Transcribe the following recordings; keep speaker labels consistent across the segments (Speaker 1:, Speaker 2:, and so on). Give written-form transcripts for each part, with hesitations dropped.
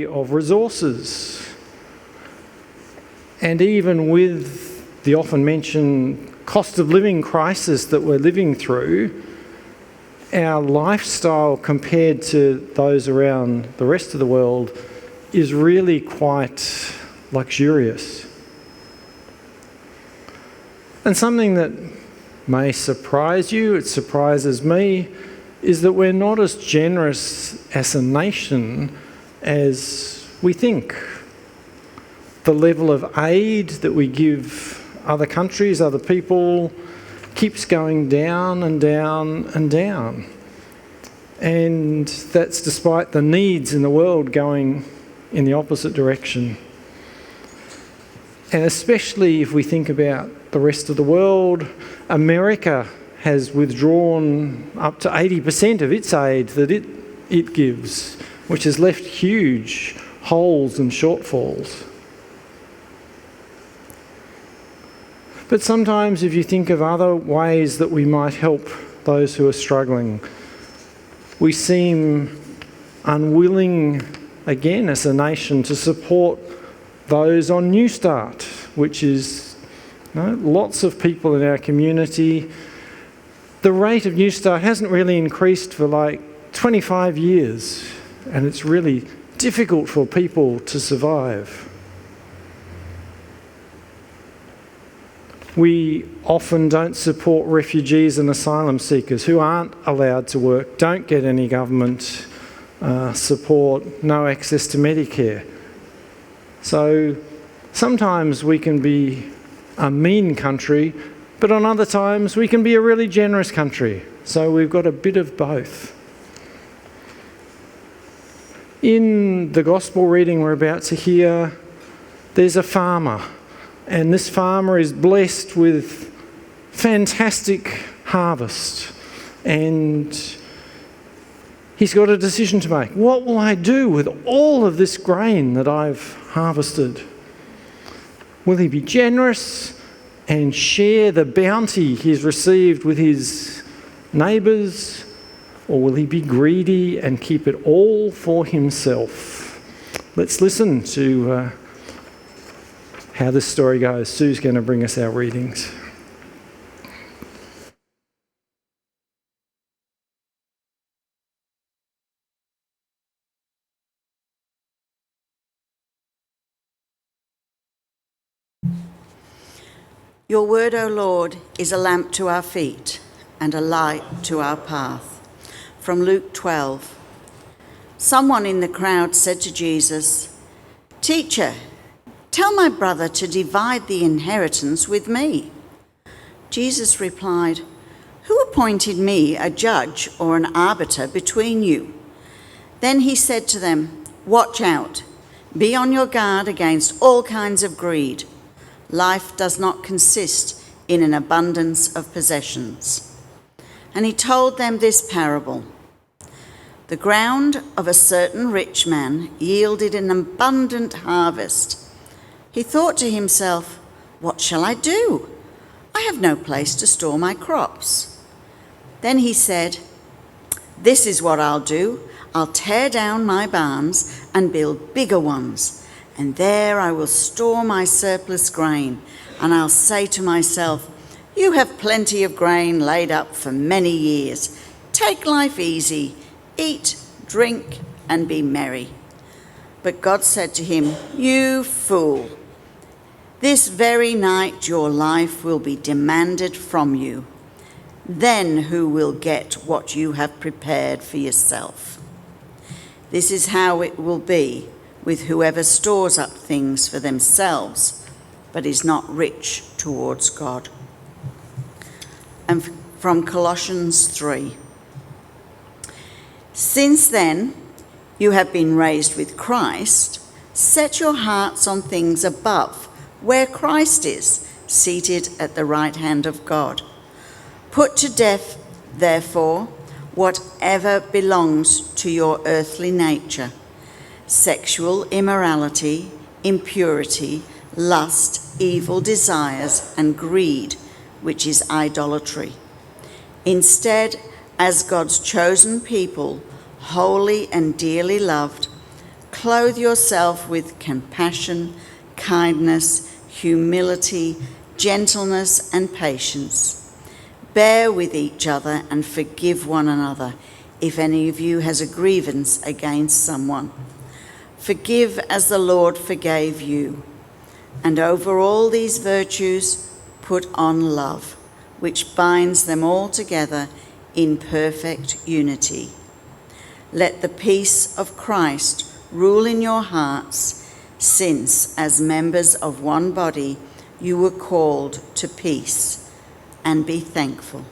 Speaker 1: of resources. And even with the often mentioned cost of living crisis that we're living through, our lifestyle compared to those around the rest of the world is really quite luxurious. And something that may surprise you, it surprises me, is that we're not as generous as a nation as we think. The level of aid that we give other countries, other people, keeps going down and down and down. And that's despite the needs in the world going in the opposite direction. And especially if we think about the rest of the world, America has withdrawn up to 80% of its aid that it gives, which has left huge holes and shortfalls. But sometimes if you think of other ways that we might help those who are struggling, we seem unwilling again as a nation to support those on New Start, which is lots of people in our community. The rate of New Start hasn't really increased for like 25 years, and it's really difficult for people to survive. We often don't support refugees and asylum seekers who aren't allowed to work, don't get any government support, no access to Medicare. So sometimes we can be a mean country, but on other times we can be a really generous country. So we've got a bit of both. In the gospel reading we're about to hear, there's a farmer. And this farmer is blessed with fantastic harvest. And he's got a decision to make. What will I do with all of this grain that I've harvested? Will he be generous and share the bounty he's received with his neighbours? Or will he be greedy and keep it all for himself? Let's listen to how this story goes. Sue's going to bring us our readings.
Speaker 2: Your word, O Lord, is a lamp to our feet and a light to our path. From Luke 12. Someone in the crowd said to Jesus, "Teacher, tell my brother to divide the inheritance with me." Jesus replied, "Who appointed me a judge or an arbiter between you?" Then he said to them, "Watch out. Be on your guard against all kinds of greed. Life does not consist in an abundance of possessions." And he told them this parable. The ground of a certain rich man yielded an abundant harvest. He thought to himself, "What shall I do? I have no place to store my crops." Then he said, "This is what I'll do. I'll tear down my barns and build bigger ones, and there I will store my surplus grain, and I'll say to myself, 'You have plenty of grain laid up for many years. Take life easy, eat, drink, and be merry.' But God said to him, 'You fool, this very night your life will be demanded from you. Then who will get what you have prepared for yourself?' This is how it will be with whoever stores up things for themselves, but is not rich towards God." And from Colossians 3. Since then, you have been raised with Christ. Set your hearts on things above, where Christ is, seated at the right hand of God. Put to death, therefore, whatever belongs to your earthly nature: sexual immorality, impurity, lust, evil desires, and greed, which is idolatry. Instead, as God's chosen people, holy and dearly loved, Clothe yourself with compassion, kindness, humility, gentleness, and patience. Bear with each other and forgive one another if any of you has a grievance against someone. Forgive as the Lord forgave you. And over all these virtues, put on love, which binds them all together in perfect unity. Let the peace of Christ rule in your hearts, since, as members of one body, you were called to peace, and be thankful.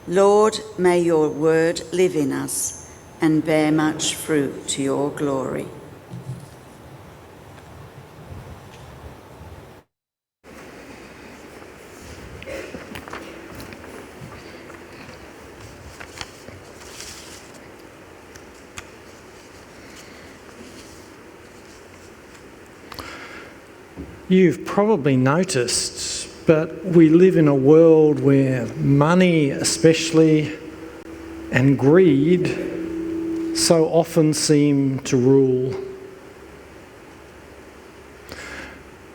Speaker 2: Lord, may your word live in us and bear much fruit to your glory.
Speaker 1: You've probably noticed, but we live in a world where money especially and greed so often seem to rule.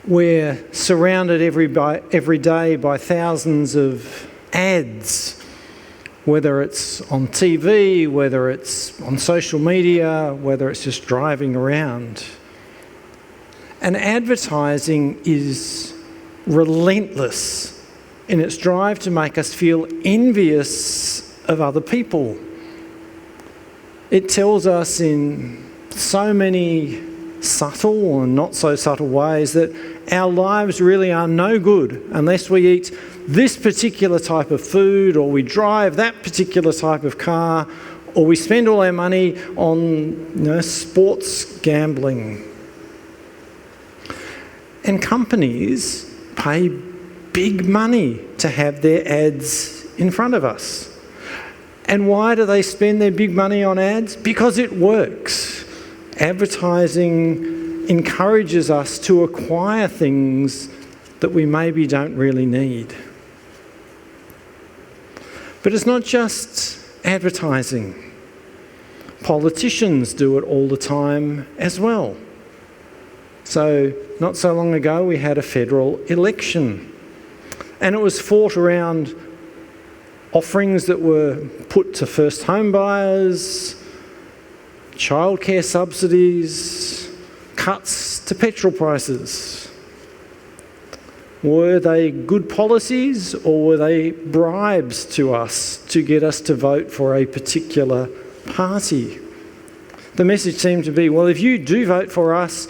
Speaker 1: We're surrounded every day by thousands of ads, whether it's on TV, whether it's on social media, whether it's just driving around. And advertising is relentless in its drive to make us feel envious of other people. It tells us in so many subtle or not so subtle ways that our lives really are no good unless we eat this particular type of food, or we drive that particular type of car, or we spend all our money on sports gambling. And companies pay big money to have their ads in front of us. And why do they spend their big money on ads? Because it works. Advertising encourages us to acquire things that we maybe don't really need. But it's not just advertising. Politicians do it all the time as well. So, not so long ago, we had a federal election, and it was fought around offerings that were put to first home buyers, childcare subsidies, cuts to petrol prices. Were they good policies, or were they bribes to us to get us to vote for a particular party? The message seemed to be, well, if you do vote for us,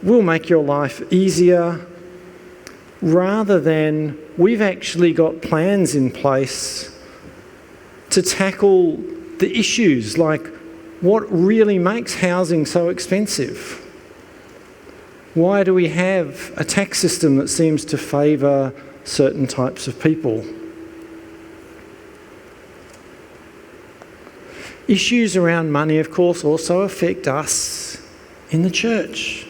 Speaker 1: we'll make your life easier, rather than we've actually got plans in place to tackle the issues like what really makes housing so expensive. Why do we have a tax system that seems to favour certain types of people? Issues around money, of course, also affect us in the church.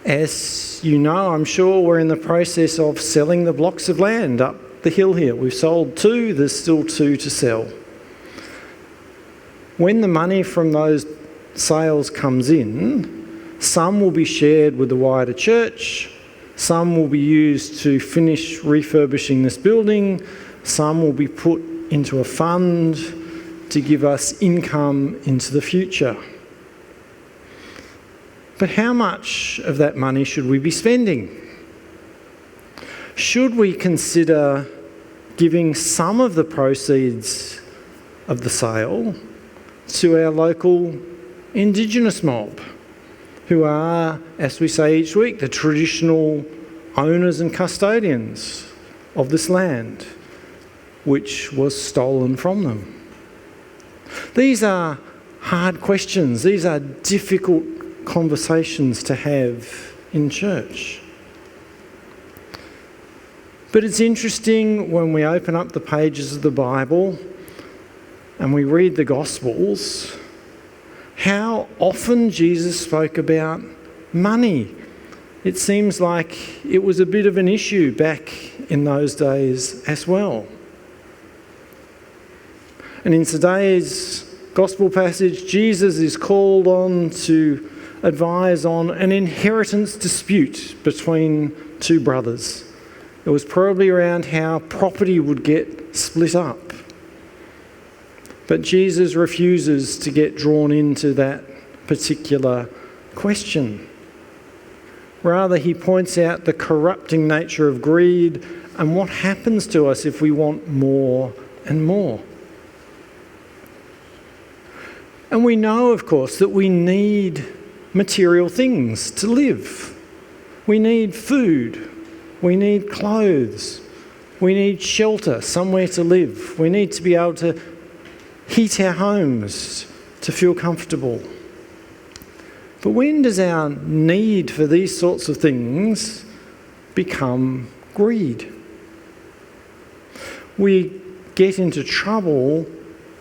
Speaker 1: As you know, I'm sure we're in the process of selling the blocks of land up the hill here. We've sold 2, there's still 2 to sell. When the money from those sales comes in, some will be shared with the wider church, some will be used to finish refurbishing this building, some will be put into a fund to give us income into the future. But how much of that money should we be spending? Should we consider giving some of the proceeds of the sale to our local Indigenous mob, who are, as we say each week, the traditional owners and custodians of this land, which was stolen from them? These are hard questions. These are difficult conversations to have in church. But it's interesting when we open up the pages of the Bible and we read the Gospels, how often Jesus spoke about money. It seems like it was a bit of an issue back in those days as well. And in today's Gospel passage, Jesus is called on to advise on an inheritance dispute between two brothers. It was probably around how property would get split up. But Jesus refuses to get drawn into that particular question. Rather, he points out the corrupting nature of greed and what happens to us if we want more and more. And we know, of course, that we need material things to live. We need food. We need clothes. We need shelter, somewhere to live. We need to be able to heat our homes to feel comfortable. But when does our need for these sorts of things become greed? We get into trouble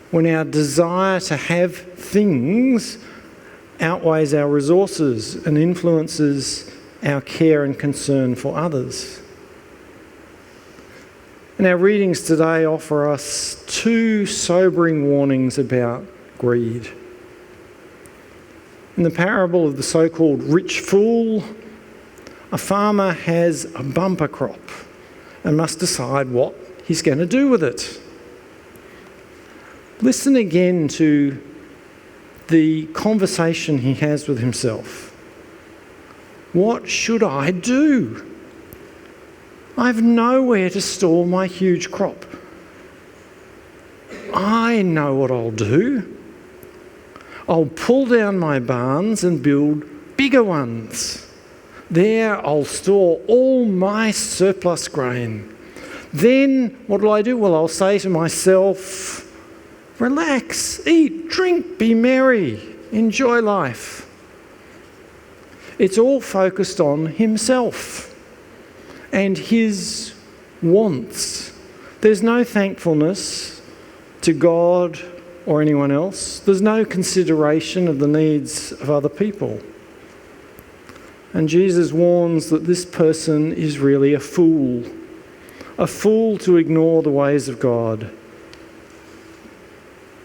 Speaker 1: when our desire to have things outweighs our resources and influences our care and concern for others. And our readings today offer us two sobering warnings about greed. In the parable of the so-called rich fool, a farmer has a bumper crop and must decide what he's going to do with it. Listen again to the conversation he has with himself. What should I do? I've nowhere to store my huge crop. I know what I'll do. I'll pull down my barns and build bigger ones. There I'll store all my surplus grain. Then what will I do? Well, I'll say to myself, relax, eat, drink, be merry, enjoy life. It's all focused on himself and his wants. There's no thankfulness to God or anyone else. There's no consideration of the needs of other people. And Jesus warns that this person is really a fool to ignore the ways of God.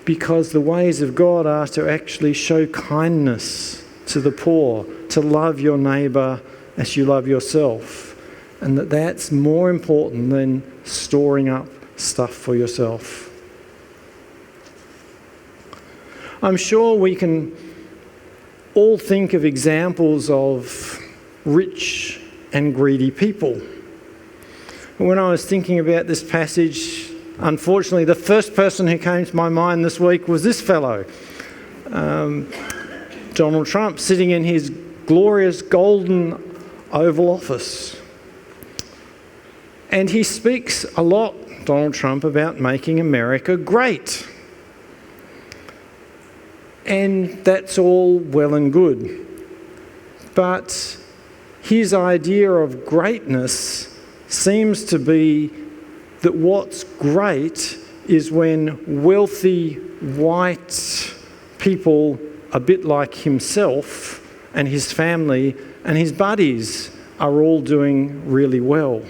Speaker 1: Because the ways of God are to actually show kindness to the poor, to love your neighbour as you love yourself, and that's more important than storing up stuff for yourself. I'm sure we can all think of examples of rich and greedy people. When I was thinking about this passage, unfortunately, the first person who came to my mind this week was this fellow, Donald Trump, sitting in his glorious golden Oval Office. And he speaks a lot, Donald Trump, about making America great. And that's all well and good. But his idea of greatness seems to be that what's great is when wealthy white people, a bit like himself and his family and his buddies, are all doing really well.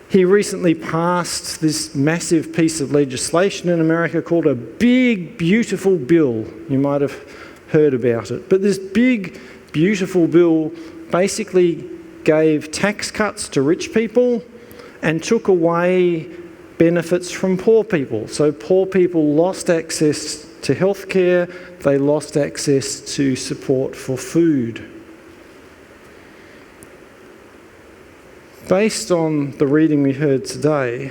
Speaker 1: He recently passed this massive piece of legislation in America called a Big Beautiful Bill. You might have heard about it. But this Big Beautiful Bill basically gave tax cuts to rich people and took away benefits from poor people. So poor people lost access to healthcare, they lost access to support for food. Based on the reading we heard today,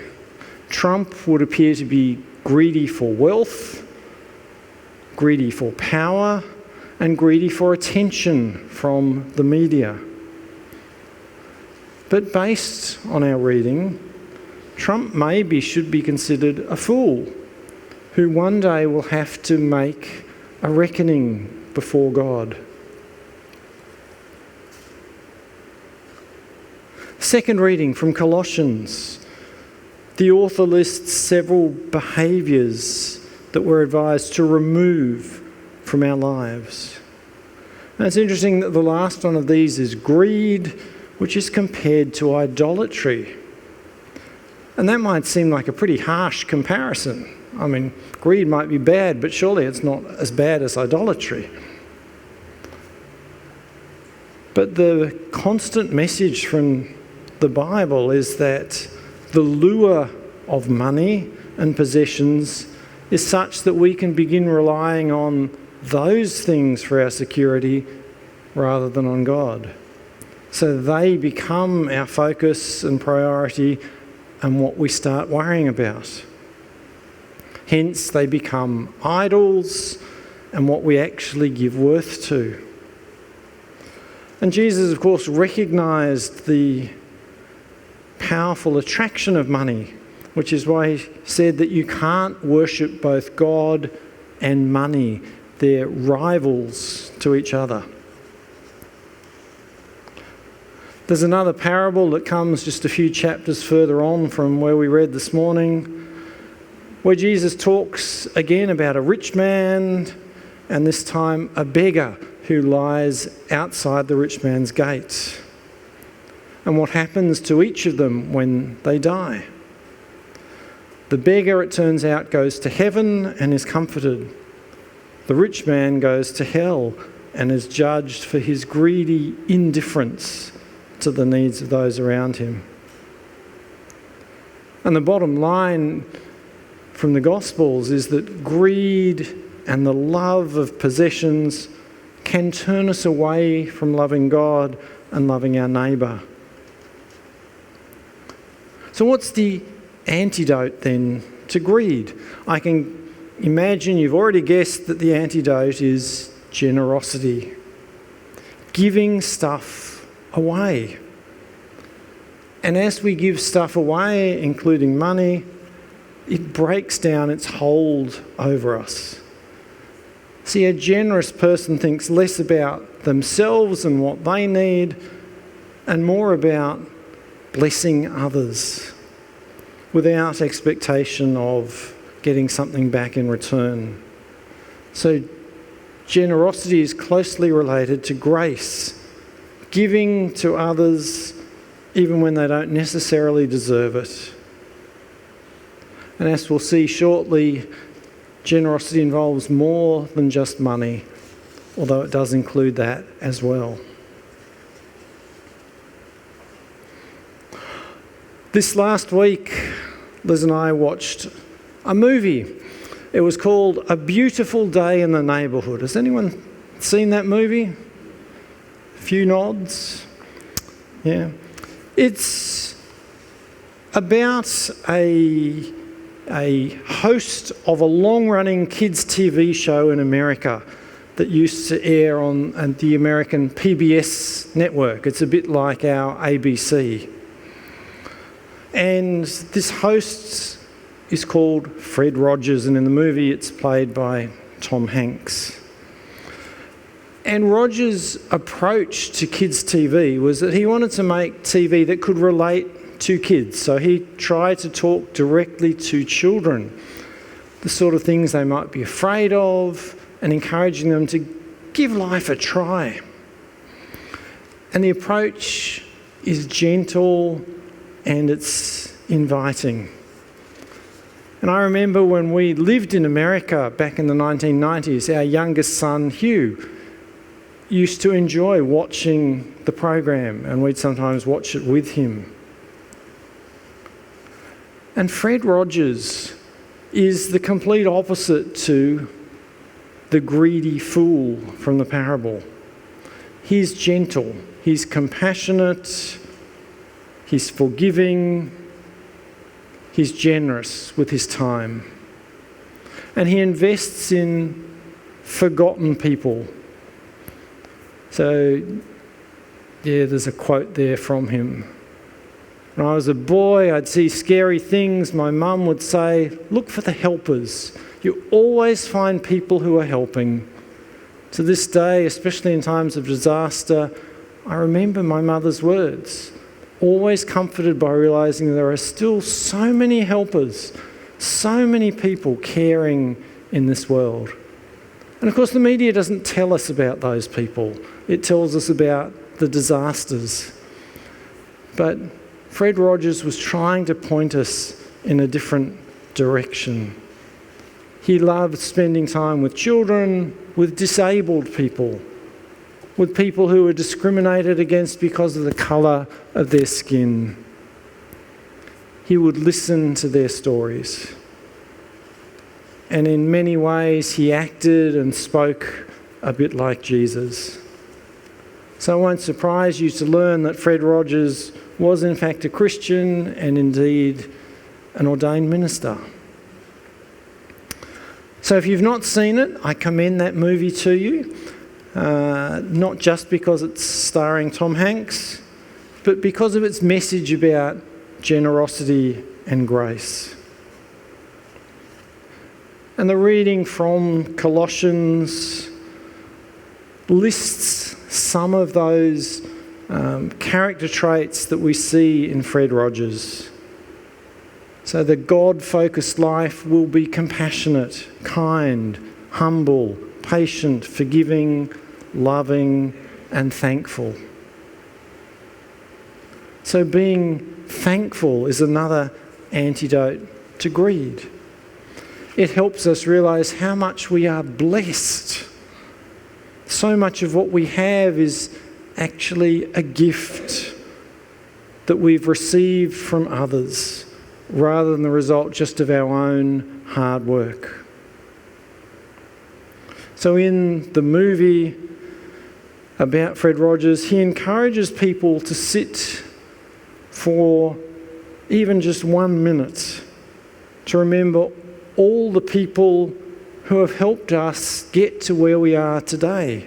Speaker 1: Trump would appear to be greedy for wealth, greedy for power, and greedy for attention from the media. But based on our reading, Trump maybe should be considered a fool who one day will have to make a reckoning before God. Second reading from Colossians. The author lists several behaviours that we're advised to remove from our lives. And it's interesting that the last one of these is greed, which is compared to idolatry. And that might seem like a pretty harsh comparison. I mean, greed might be bad, but surely it's not as bad as idolatry. But the constant message from the Bible is that the lure of money and possessions is such that we can begin relying on those things for our security rather than on God. So they become our focus and priority and what we start worrying about. Hence, they become idols and what we actually give worth to. And Jesus, of course, recognised the powerful attraction of money, which is why he said that you can't worship both God and money. They're rivals to each other. There's another parable that comes just a few chapters further on from where we read this morning, where Jesus talks again about a rich man and this time a beggar who lies outside the rich man's gate, and what happens to each of them when they die. The beggar, it turns out, goes to heaven and is comforted. The rich man goes to hell and is judged for his greedy indifference to the needs of those around him. And the bottom line from the Gospels is that greed and the love of possessions can turn us away from loving God and loving our neighbour. So what's the antidote then to greed? I can imagine you've already guessed that the antidote is generosity. Giving stuff away. And as we give stuff away, including money, it breaks down its hold over us. See, a generous person thinks less about themselves and what they need and more about blessing others without expectation of getting something back in return. So generosity is closely related to grace, giving to others even when they don't necessarily deserve it. And as we'll see shortly, generosity involves more than just money, although it does include that as well. This last week, Liz and I watched a movie. It was called A Beautiful Day in the Neighbourhood. Has anyone seen that movie? A few nods. Yeah. It's about a host of a long-running kids' TV show in America that used to air on the American PBS network. It's a bit like our ABC. And this host is called Fred Rogers, and in the movie it's played by Tom Hanks. And Rogers' approach to kids' TV was that he wanted to make TV that could relate to kids. So he tried to talk directly to children, the sort of things they might be afraid of, and encouraging them to give life a try. And the approach is gentle and it's inviting. And I remember when we lived in America back in the 1990s, our youngest son, Hugh, used to enjoy watching the program, and we'd sometimes watch it with him. And Fred Rogers is the complete opposite to the greedy fool from the parable. He's gentle, he's compassionate, he's forgiving, he's generous with his time. And he invests in forgotten people. So, yeah, there's a quote there from him. When I was a boy, I'd see scary things. My mum would say, look for the helpers. You always find people who are helping. To this day, especially in times of disaster, I remember my mother's words, always comforted by realising there are still so many helpers, so many people caring in this world. And of course, the media doesn't tell us about those people. It tells us about the disasters. But Fred Rogers was trying to point us in a different direction. He loved spending time with children, with disabled people, with people who were discriminated against because of the colour of their skin. He would listen to their stories. And in many ways, he acted and spoke a bit like Jesus. So it won't surprise you to learn that Fred Rogers was in fact a Christian and indeed an ordained minister. So if you've not seen it, I commend that movie to you, not just because it's starring Tom Hanks, but because of its message about generosity and grace. And the reading from Colossians lists some of those character traits that we see in Fred Rogers. So the God-focused life will be compassionate, kind, humble, patient, forgiving, loving, and thankful. So being thankful is another antidote to greed. It helps us realise how much we are blessed. So much of what we have is actually a gift that we've received from others, rather than the result just of our own hard work. So in the movie about Fred Rogers, he encourages people to sit for even just 1 minute to remember all the people who have helped us get to where we are today,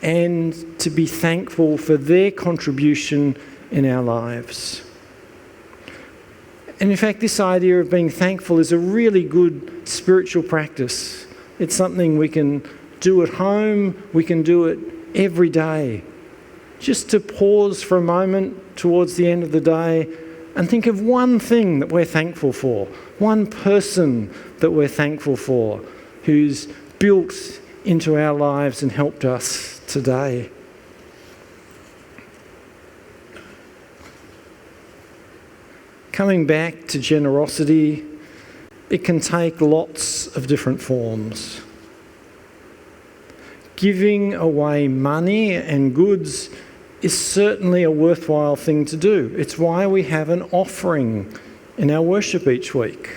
Speaker 1: and to be thankful for their contribution in our lives. And in fact, this idea of being thankful is a really good spiritual practice. It's something we can do at home, we can do it every day. Just to pause for a moment towards the end of the day and think of one thing that we're thankful for, one person that we're thankful for, who's built into our lives and helped us today. Coming back to generosity, it can take lots of different forms. Giving away money and goods is certainly a worthwhile thing to do. It's why we have an offering in our worship each week,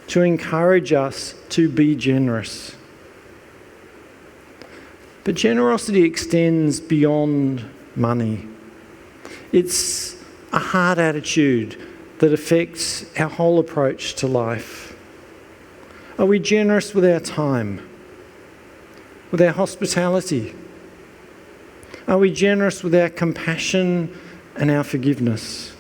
Speaker 1: to encourage us to be generous. But generosity extends beyond money. It's a heart attitude that affects our whole approach to life. Are we generous with our time? With our hospitality? Are we generous with our compassion and our forgiveness?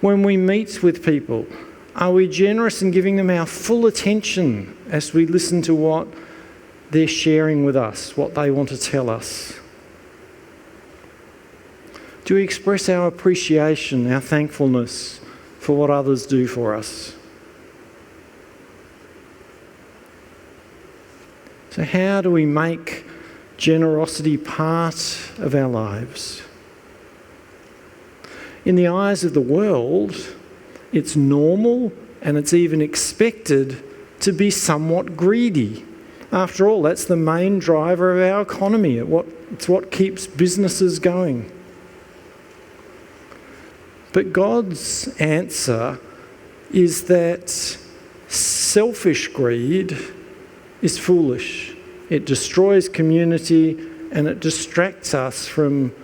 Speaker 1: When we meet with people, are we generous in giving them our full attention as we listen to what they're sharing with us, what they want to tell us? Do we express our appreciation, our thankfulness for what others do for us? So how do we make generosity part of our lives? In the eyes of the world, it's normal and it's even expected to be somewhat greedy. After all, that's the main driver of our economy. It's what keeps businesses going. But God's answer is that selfish greed is foolish. It destroys community and it distracts us from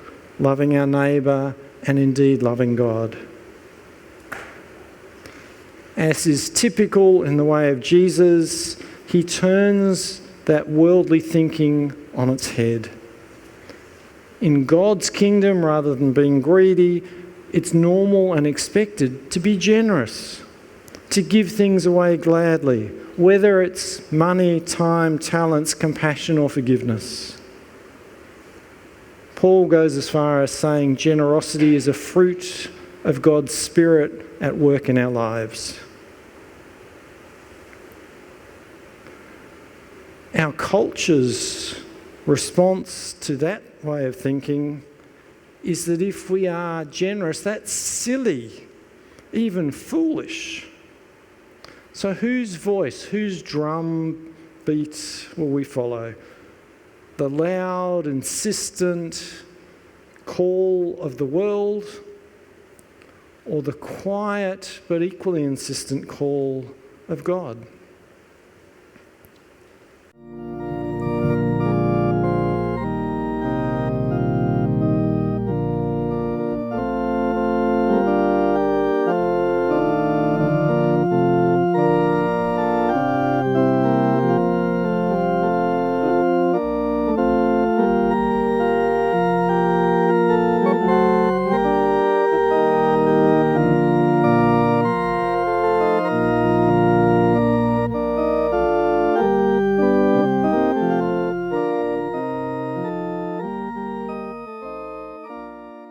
Speaker 1: loving our neighbour and indeed loving God. As is typical in the way of Jesus, he turns that worldly thinking on its head. In God's kingdom, rather than being greedy, it's normal and expected to be generous, to give things away gladly, whether it's money, time, talents, compassion or forgiveness. Paul goes as far as saying generosity is a fruit of God's Spirit at work in our lives. Our culture's response to that way of thinking is that if we are generous, that's silly, even foolish. So whose voice, whose drum beat will we follow? The loud, insistent call of the world, or the quiet but equally insistent call of God?